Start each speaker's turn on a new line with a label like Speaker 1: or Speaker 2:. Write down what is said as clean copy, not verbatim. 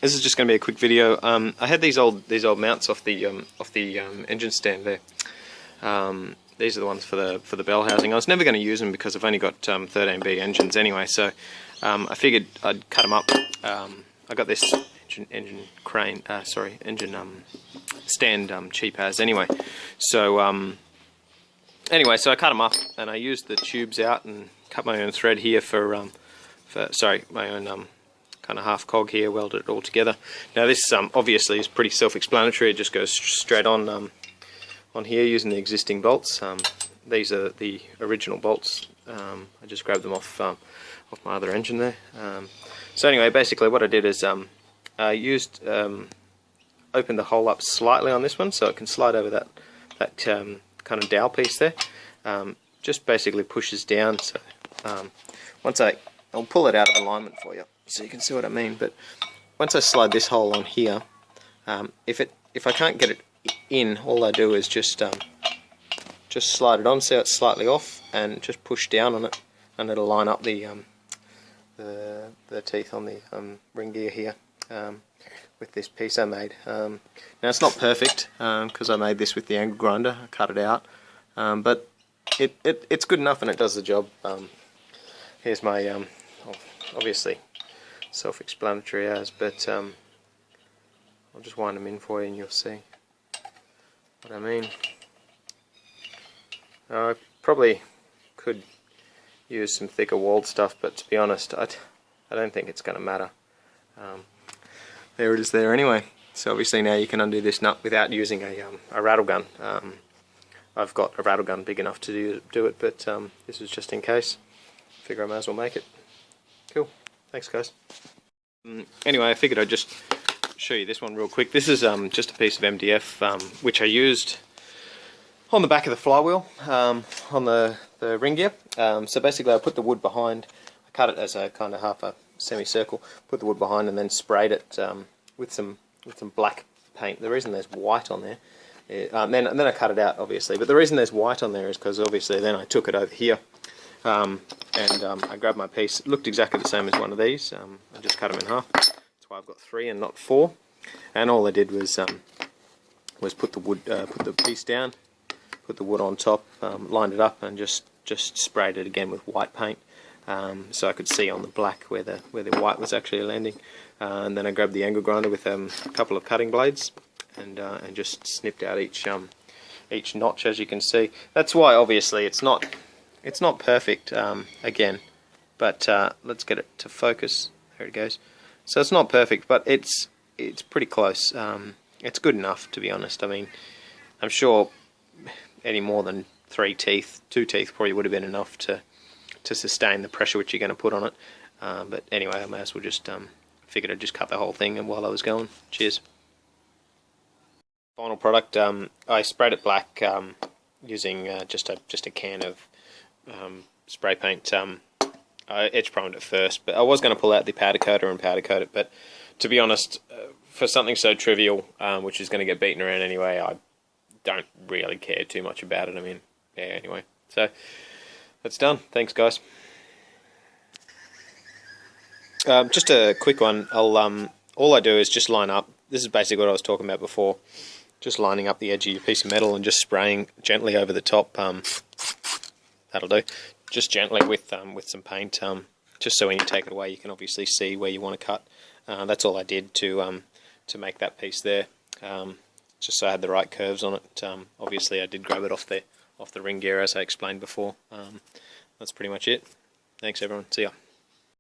Speaker 1: This is just going to be a quick video. I had these old mounts off the engine stand there. These are the ones for the bell housing. I was never going to use them because I've only got 13B engines anyway, so I figured I'd cut them up. I got this engine stand cheap as anyway. So so I cut them up and I used the tubes out and cut my own thread here for my own kind of half cog here, welded it all together. Now this obviously is pretty self-explanatory. It just goes straight on here using the existing bolts. These are the original bolts. I just grabbed them off my other engine there. So anyway, basically what I did is I used opened the hole up slightly on this one so it can slide over that kind of dowel piece there. Just basically pushes down. So I'll pull it out of alignment for you so you can see what I mean. But once I slide this hole on here, if I can't get it in, all I do is just slide it on, so it's slightly off, and just push down on it, and it'll line up the teeth on the ring gear here with this piece I made. Now it's not perfect because I made this with the angle grinder. I cut it out, but it's good enough and it does the job. Here's my obviously self-explanatory as, but I'll just wind them in for you and you'll see what I mean. I probably could use some thicker walled stuff, but to be honest, I don't think it's going to matter. There it is there anyway. So obviously now you can undo this nut without using a rattle gun. I've got a rattle gun big enough to do it, but this is just in case. Figure I might as well make it. Cool. Thanks guys. Anyway, I figured I'd just show you this one real quick. This is just a piece of MDF which I used on the back of the flywheel on the ring gear. So basically I put the wood behind, I cut it as a kind of half a semicircle, put the wood behind and then sprayed it with some black paint. The reason there's white on there, then I cut it out obviously, but the reason there's white on there is because obviously then I took it over here and I grabbed my piece. It looked exactly the same as one of these. I just cut them in half. That's why I've got 3 and not 4. And all I did was put the piece down, put the wood on top, lined it up, and just sprayed it again with white paint, so I could see on the black where the white was actually landing. And then I grabbed the angle grinder with a couple of cutting blades and just snipped out each notch, as you can see. That's why obviously it's not perfect again, but let's get it to focus. There it goes. So it's not perfect, but it's pretty close. It's good enough, to be honest. I mean, I'm sure any more than 2 teeth probably would have been enough to sustain the pressure which you're going to put on it. But anyway, I may as well just figured I'd just cut the whole thing and while I was going. Cheers. Final product. I sprayed it black using just a can of spray paint. I edge primed it first, but I was going to pull out the powder coater and powder coat it, but to be honest, for something so trivial, which is going to get beaten around anyway, I don't really care too much about it. I mean, yeah, anyway. So, that's done. Thanks, guys. Just a quick one. All I do is just line up. This is basically what I was talking about before. Just lining up the edge of your piece of metal and just spraying gently over the top. That'll do. Just gently with some paint, just so when you take it away you can obviously see where you want to cut. That's all I did to make that piece there, just so I had the right curves on it. Obviously I did grab it off the ring gear as I explained before. That's pretty much it. Thanks everyone, see ya.